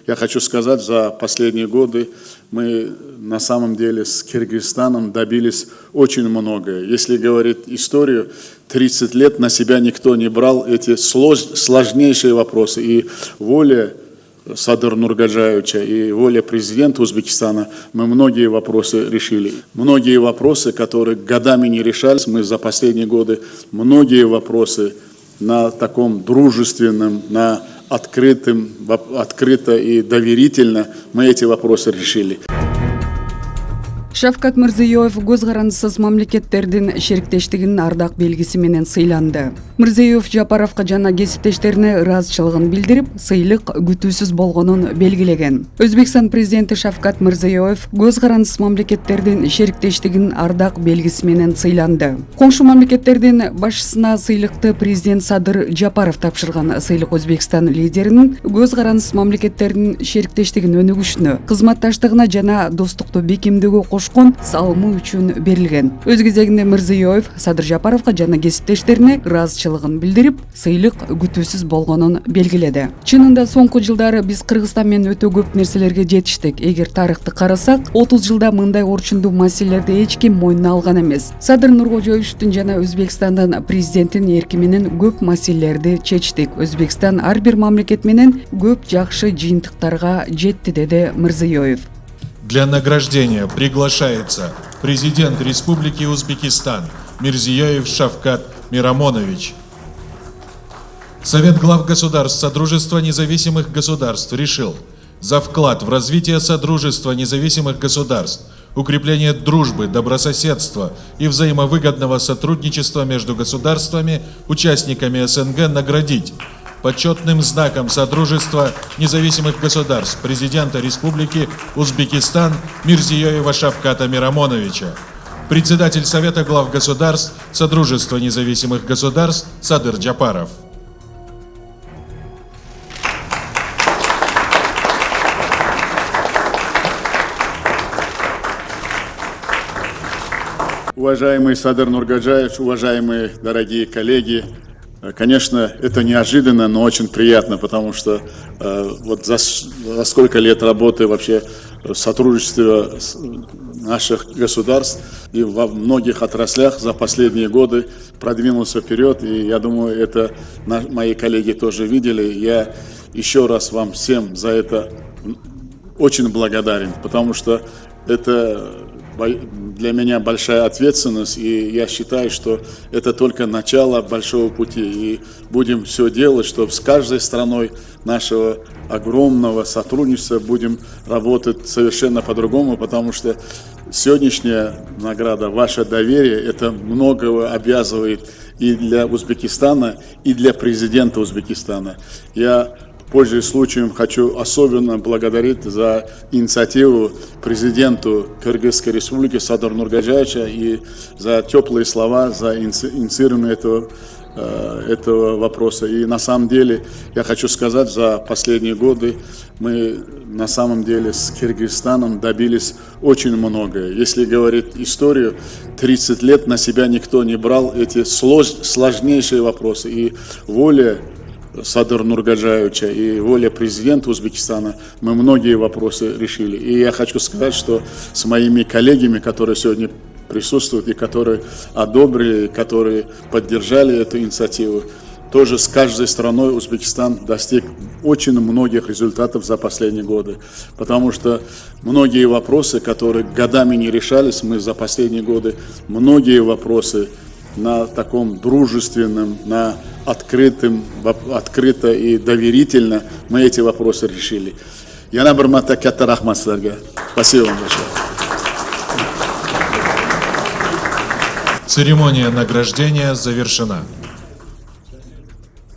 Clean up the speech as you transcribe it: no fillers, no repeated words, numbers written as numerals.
я хочу сказать, за последние годы мы на самом деле с Киргизстаном добились очень многое. Если говорить историю, 30 лет на себя никто не брал эти сложнейшие вопросы. И воля Садыр Нургаджаевича и воля президента Узбекистана, мы многие вопросы решили. Многие вопросы, которые годами не решались, мы за последние годы многие вопросы на таком дружественном, на открыто и доверительно мы эти вопросы решили. Шавкат Мирзиёев көз карандысыз мамлекеттердин шериктештигинин ардак белгиси менен сыйланды. Мирзиёев Жапаровго жана кесиптештерине ыраазычылыгын билдирип, сыйлык күтүүсүз болгонун белгилеген. Өзбекстан президенти Шавкат Мирзиёев көз карандысыз мамлекеттердин шериктештигинин ардак белгиси менен сыйланды. Коңшу мамлекеттердин башчысына сыйлыкты президент Садыр Жапаров тапшырган. Сыйлык Өзбекстан лидеринин көз карандысыз мамлекеттердин шериктештигин өнүгүшүнө, кызматташтыгына жана достукту бекемдөөгө кошкон салымы үчүн берилген. Өз кезегинде Мирзиёев Садыр Жапаровго жана кесиптештерине ыраазычылыгын билдирип, сыйлык күтүүсүз болгонун белгиледи. Чынында соңку жылдары биз Кыргызстан менен өтө көп нерселерге жетиштик. Эгер тарыхты карасак, 30 жылда мындай орчундуу маселелерди эч ким мойнуна алган эмес. Садыр Нуркожоевичтин жана Өзбекстандын президентинин эрки менен көп маселелерди чечтик. Өзбекстан ар бир мамлекет менен көп жакшы жыйынтыктарга жетти, деди Мирзиёев. Для награждения приглашается президент Республики Узбекистан Мирзиёев Шавкат Мирамонович. Совет глав государств Содружества независимых государств решил за вклад в развитие Содружества независимых государств, укрепление дружбы, добрососедства и взаимовыгодного сотрудничества между государствами, участниками СНГ наградить почетным знаком Содружества независимых государств президента Республики Узбекистан Мирзиёева Шавката Мирамоновича, председатель Совета глав государств Содружества независимых государств Садыр Джапаров. Уважаемый Садыр Нургаджаевич, уважаемые дорогие коллеги, конечно, это неожиданно, но очень приятно, потому что вот за сколько лет работы вообще в сотрудничестве наших государств и во многих отраслях за последние годы продвинулся вперед, и я думаю, это мои коллеги тоже видели. Я еще раз вам всем за это очень благодарен, потому что это для меня большая ответственность, и я считаю, что это только начало большого пути. И будем все делать, чтобы с каждой страной нашего огромного сотрудничества будем работать совершенно по-другому, потому что сегодняшняя награда, ваше доверие, это многого обязывает и для Узбекистана, и для президента Узбекистана. Я, пользуясь случаем, хочу особенно благодарить за инициативу президенту Кыргызской республики Садыр Нургаджаевича и за теплые слова, за инициирование этого вопроса. И на самом деле, я хочу сказать, за последние годы мы на самом деле с Киргизстаном добились очень многое. Если говорить историю, 30 лет на себя никто не брал эти сложнейшие вопросы. И воля Садыр Нургаджаевича и воля президента Узбекистана, мы многие вопросы решили. И я хочу сказать, что с моими коллегами, которые сегодня присутствуют и которые одобрили, которые поддержали эту инициативу, тоже с каждой страной Узбекистан достиг очень многих результатов за последние годы. Потому что многие вопросы, которые годами не решались, мы за последние годы многие вопросы на таком дружественном, на открыто и доверительно мы эти вопросы решили. Яна Бармата Катта рахмат силарга. Спасибо вам большое. Церемония награждения завершена.